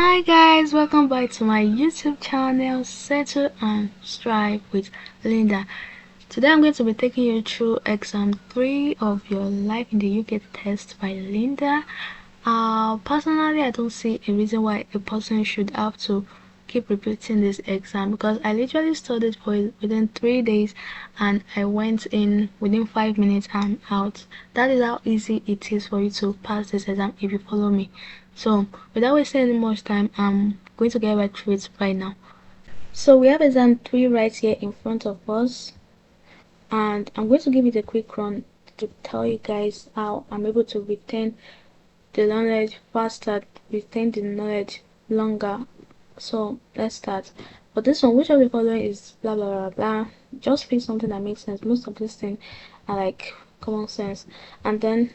Hi guys, welcome back to my YouTube channel, Settle and Strive with Linda. Today I'm going to be taking you through exam 3 of your Life in the UK test by Linda. Personally, I don't see a reason why a person should have to keep repeating this exam because I literally studied for it within 3 days and I went in within 5 minutes and out. That is how easy it is for you to pass this exam if you follow me. So without wasting any much time, I'm going to get right through it right now. So we have exam 3 right here in front of us, and I'm going to give it a quick run to tell you guys how I'm able to retain the knowledge faster, retain the knowledge longer. So let's start. For this one, which of the following is blah blah blah blah? Just pick something that makes sense. Most of these things are like common sense. And then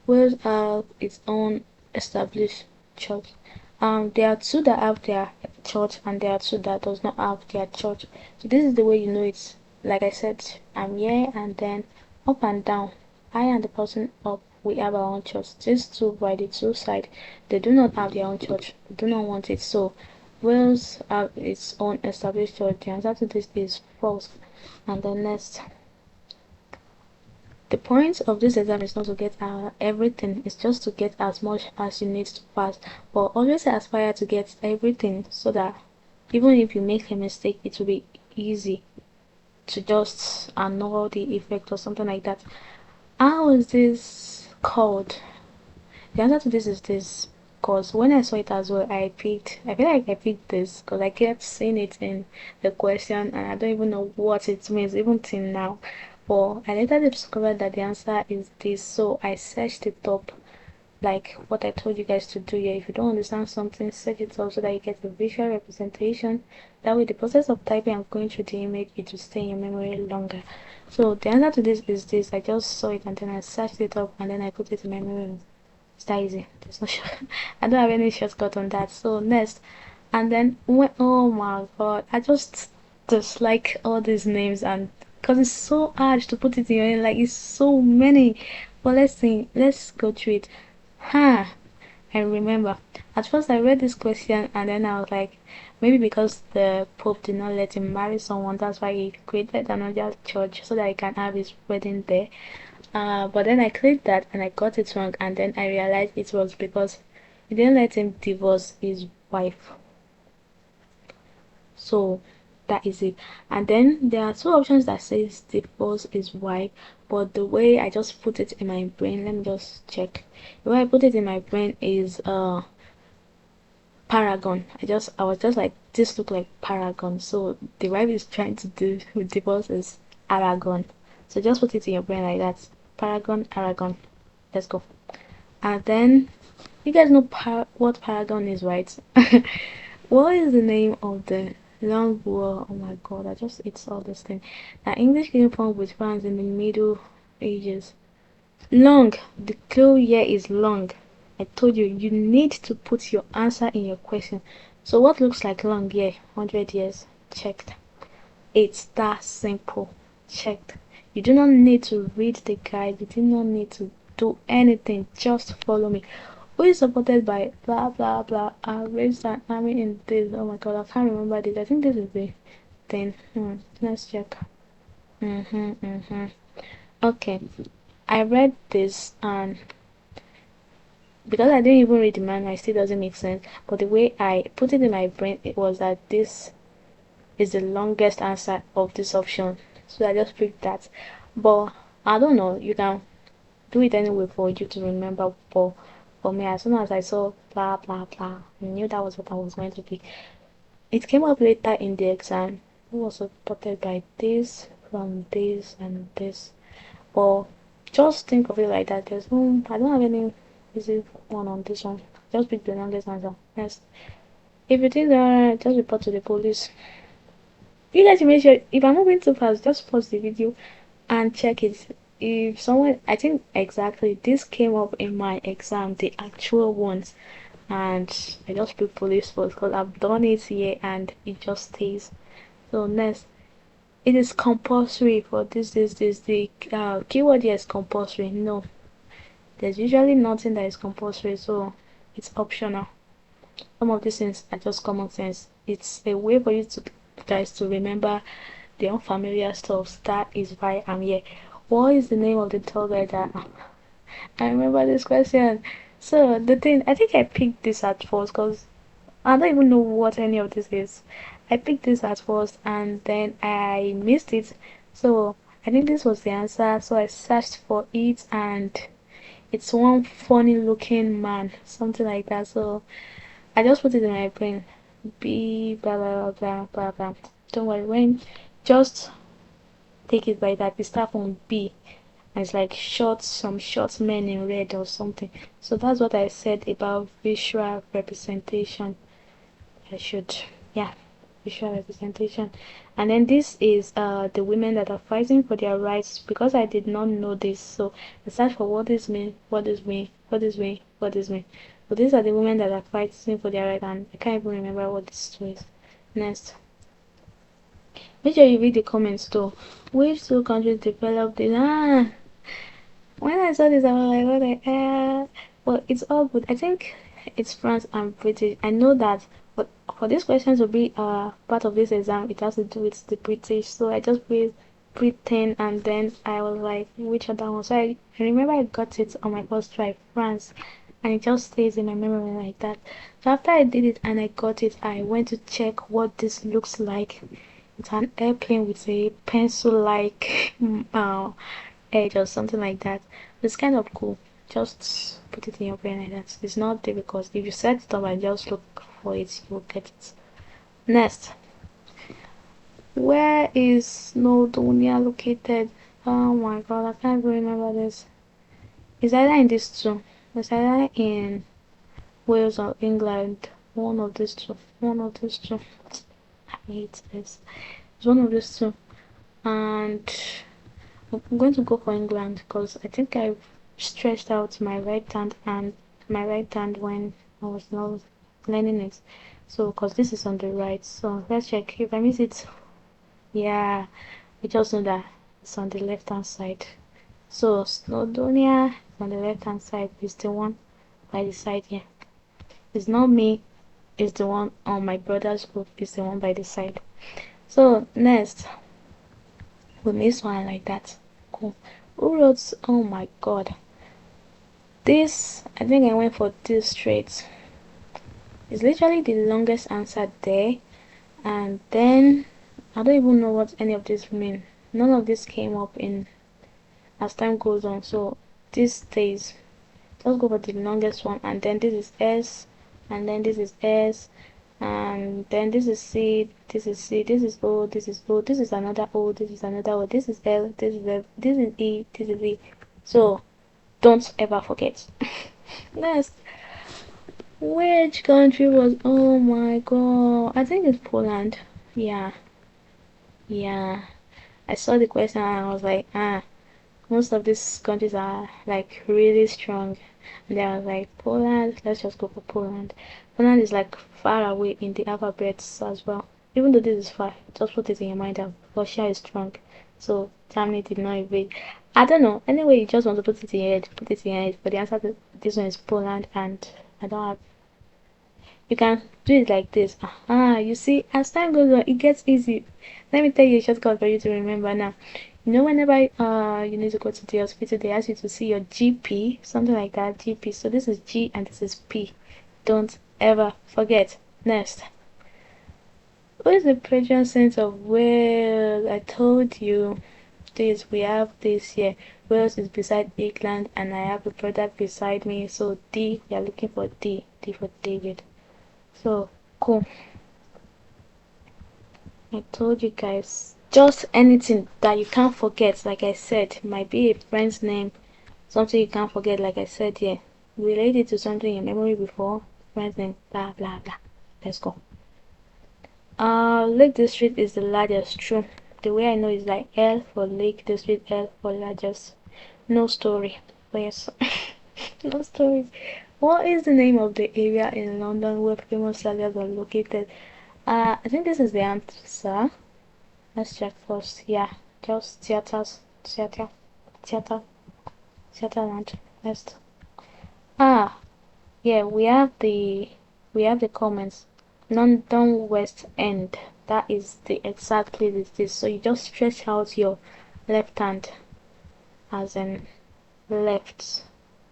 Wales have its own established church. There are two that have their church and there are two that does not have their church. So this is the way you know it. Like I said, I'm here and then up and down. I and the person up, we have our own church. These two by the two side, they do not have their own church. They do not want it. So Wales have its own established church. The answer to this is false. And then next. The point of this exam is not to get everything, it's just to get as much as you need to pass. But always aspire to get everything so that even if you make a mistake, it will be easy to just annul the effect or something like that. How is this called? The answer to this is this. Because when I saw it as well, I feel like I picked this because I kept seeing it in the question and I don't even know what it means even till now. But I later discovered that the answer is this, so I searched it up like what I told you guys to do here. If you don't understand something, search it up so that you get a visual representation. That way the process of typing and going through the image, it will stay in your memory longer. So the answer to this is this. I just saw it and then I searched it up and then I put it in my memory. It's that easy. There's no short. I don't have any shortcut on that. So next, and then when, oh my god, I just dislike all these names and because it's so hard to put it in your head. Like it's so many. But let's see. Let's go through it. Huh. I remember. At first, I read this question and then I was like, maybe because the Pope did not let him marry someone, that's why he created another church so that he can have his wedding there. But then I clicked that and I got it wrong, and then I realized it was because he didn't let him divorce his wife. So that is it. And then there are two options that says divorce his wife, but the way I just put it in my brain, let me just check. The way I put it in my brain is Paragon. I was just like, this look like Paragon. So the wife is trying to do with divorce is Aragon. So just put it in your brain like that. Paragon, Aragon. Let's go. And then you guys know what Paragon is, right? What is the name of the long war? Oh my god, I just ate all this thing. That English came from with France in the Middle Ages. Long. The clue here is long. I told you, you need to put your answer in your question. So what looks like long here? 100 years. Checked. It's that simple. Checked. You do not need to read the guide. You do not need to do anything. Just follow me. Who is supported by blah blah blah? Raised an army in this. Oh my god, I can't remember this. I think this is the thing. Let's check. Okay. I read this and because I didn't even read the manual, it still doesn't make sense. But the way I put it in my brain, it was that this is the longest answer of this option. So I just picked that. But I don't know, you can do it anyway for you to remember. But for me, as soon as I saw blah blah blah, I knew that was what I was going to pick. It came up later in the exam. It was supported by this, from this, and this. But just think of it like that. There's no, I don't have any easy one on this one. Just pick the longest answer. Yes. If you think that, just report to the police. You guys make sure if I'm moving too fast, just pause the video and check it. If someone, I think exactly this came up in my exam, the actual ones, and I just put police force because I've done it here and it just stays. So next, it is compulsory for this. The keyword here is compulsory. No, there's usually nothing that is compulsory, so it's optional. Some of these things are just common sense. It's a way for you to guys to remember the unfamiliar stuff. That is why I'm here. What is the name of the tour guide that I remember this question? So the thing, I think I picked this at first because I don't even know what any of this is. I picked this at first and then I missed it. So I think this was the answer. So I searched for it and it's one funny looking man, something like that. So I just put it in my brain. B blah blah blah blah blah. Don't worry, when just take it by that. We start from B. And it's like short, some short men in red or something. So that's what I said about visual representation. I should, yeah, visual representation. And then this is the women that are fighting for their rights because I did not know this. So I searched for what this mean, what this mean, what this mean, what this mean. So these are the women that are fighting for their right, and I can't even remember what this is. Next, make sure you read the comments too. Which two countries developed this? When I saw this, I was like, what the well, it's all good. I think it's France and British. I know that, but for this question to be part of this exam, it has to do with the British. So I just put Britain, and then I was like, which other one? So I remember I got it on my first try, France, and it just stays in my memory like that. So after I did it and I got it, I went to check what this looks like. It's an airplane with a pencil-like edge or something like that. It's kind of cool. Just put it in your brain like that. It's not difficult. If you set it up and just look for it, you'll get it. Next, where is Snowdonia located? Oh my god, I can't even remember this. It's either in these two. It's either in Wales or England. One of these two. One of these two. I hate this. It's one of these two. And I'm going to go for England because I think I stretched out my right hand when I was not learning it. So, because this is on the right, so let's check. If I miss it, yeah, we just know that it's on the left hand side. So, Snowdonia on the left hand side is the one by the side here. It's not me, it's the one on my brother's group, is the one by the side. So, next, we miss one like that. Cool. Who wrote? Oh my god. This, I think I went for this straight. It's literally the longest answer there. And then, I don't even know what any of this mean. None of this came up in as time goes on. So, this stays. Let's go for the longest one. And then this is S. And then this is S. And then this is C. This is C. This is O. This is O. This is another O. This is another O. This is L. This is F. This is E. This is E. So, don't ever forget. Next, which country was? Oh my god, I think it's Poland. Yeah, yeah. I saw the question and I was like, most of these countries are like really strong. And then I was like, Poland, let's just go for Poland. Poland is like far away in the alphabets as well. Even though this is far, just put it in your mind that Russia is strong. So Germany did not invade. I don't know. Anyway, you just want to put it in your head. Put it in your head. But the answer to this one is Poland, and I don't have. You can do it like this. You see, as time goes on, it gets easy. Let me tell you a shortcut for you to remember now. You know, whenever you need to go to the hospital, they ask you to see your GP, something like that, GP. So this is G and this is P. Don't ever forget. Next. What is the present sense of Wales? I told you this. We have this here. Wales is beside England, and I have a brother beside me. So D, we are looking for D. D for David. So cool. I told you guys. Just anything that you can't forget, like I said, might be a friend's name, something you can't forget, like I said here. Relate it to something in your memory before, friend's name, blah blah blah. Let's go. Lake District is the largest, true. The way I know is like L for Lake District, L for largest. No story. But yes, no stories. What is the name of the area in London where famous salons are located? I think this is the answer. Let's check first. Yeah, just theater, theater land. Next. Ah, yeah, we have the we have the comments. London West End. That is the exact place it is. So you just stretch out your left hand, as in left,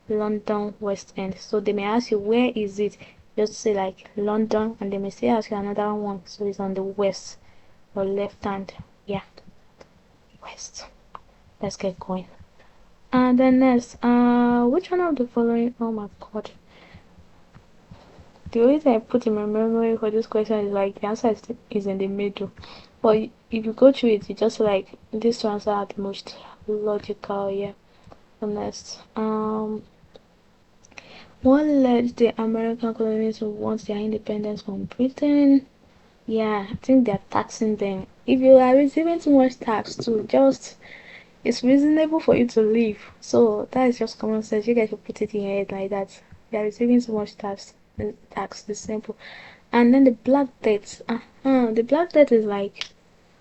London West End. So they may ask you where is it. Just say like London, and they may say ask you another one. So it's on the west or left hand. Yeah, west. Let's get going. And then next, which one of the following? Oh my god. The only thing I put in my memory for this question is like the answer is in the middle. But if you go through it, you just like this two answer are the most logical. Yeah. The next, what led the American colonies to want their independence from Britain? Yeah, I think they're taxing them. If you are receiving too much tax too, just it's reasonable for you to leave. So that is just common sense. You guys should put it in your head like that. They are receiving too much tax. It's simple. And then the Black Death. The Black Death is like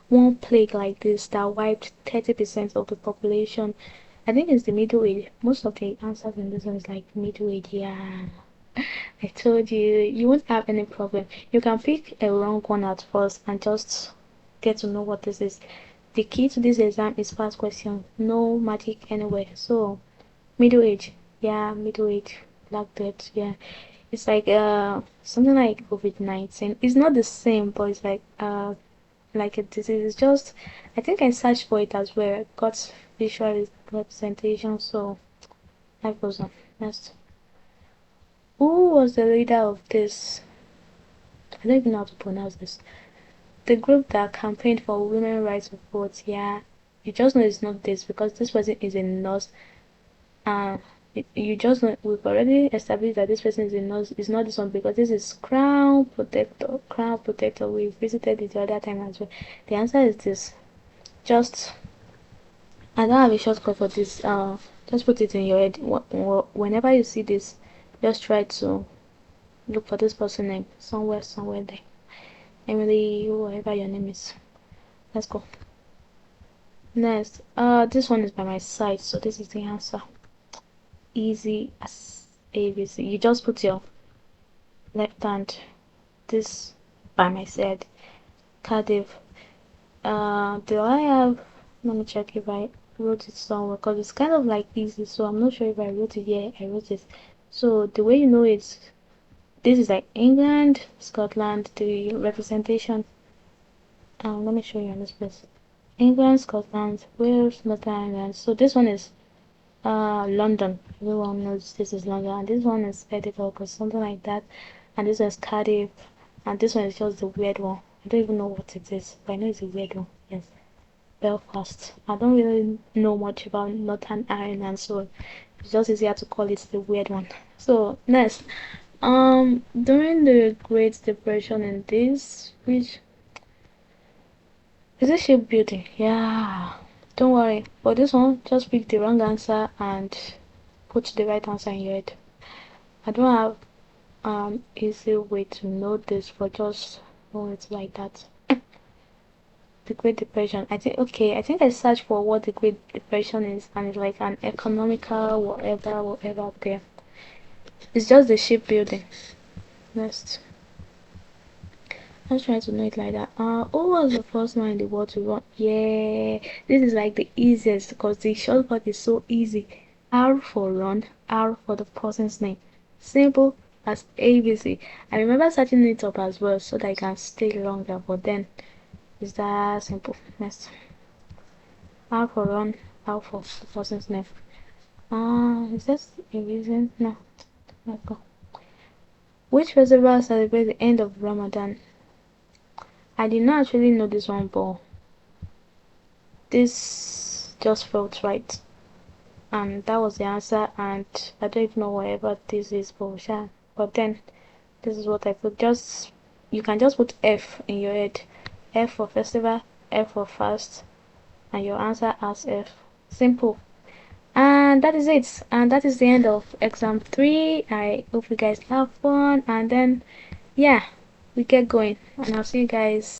one plague like this that wiped 30% of the population. I think it's the Middle Age. Most of the answers in this one is like Middle Age. Yeah, I told you, you won't have any problem. You can pick a wrong one at first and just get to know what this is. The key to this exam is past question. No magic anywhere. So, Middle Age. Yeah, Middle Age. Black Death. Yeah. It's like something like COVID-19. It's not the same, but it's like a disease. It's just I think I searched for it as well. Got visual representation, so life goes on. Next. Who was the leader of this? I don't even know how to pronounce this. The group that campaigned for women's rights of vote. Yeah, you just know it's not this because this person is a nurse. Uh, you just know we've already established that this person is a nurse. It's not this one because this is Crown Protector. Crown Protector. We visited it the other time as well. The answer is this. Just I don't have a shortcut for this. Just put it in your head. Whenever you see this, just try to look for this person name somewhere there. Emily, whatever your name is. Let's go. Next, this one is by my side, so this is the answer. Easy as ABC. You just put your left hand this by my side. Cardiff. Do I have? Let me check if I wrote it somewhere because it's kind of like easy, so I'm not sure if I wrote it. Yeah, I wrote it. So the way you know it, this is like England, Scotland, the representation. Let me show you on this place. England, Scotland, Wales, Northern Ireland. So this one is London. Everyone knows this is London, and this one is Edinburgh or something like that. And this one is Cardiff, and this one is just the weird one. I don't even know what it is, but I know it's a weird one. Yes, Belfast. I don't really know much about Northern Ireland, so it's just easier to call it the weird one. So next, during the Great Depression in this, which is it shipbuilding? Yeah. Don't worry. For this one, just pick the wrong answer and put the right answer in your head. I don't have easy way to know this, but just know it like that. The Great Depression. I think I searched for what the Great Depression is, and it's like an economical whatever. Okay. It's just the shipbuilding. Next. I was trying to know it like that. Who was the first man in the world to run? Yeah, this is like the easiest because the shortcut is so easy. R for run, R for the person's name. Simple as ABC. I remember searching it up as well so that I can stay longer, but then it's that simple. Next. R for run, R for the person's name. Is this a reason? No. Let's go. Which festival celebrates the end of Ramadan? I did not actually know this one, but this just felt right. And that was the answer, and I don't even know whatever this is, but yeah. But then, this is what I put. Just, you can just put F in your head. F for festival, F for fast, and your answer as F. Simple. And that is it. And that is the end of exam 3. I hope you guys have fun, and then, yeah, we get going. And I'll see you guys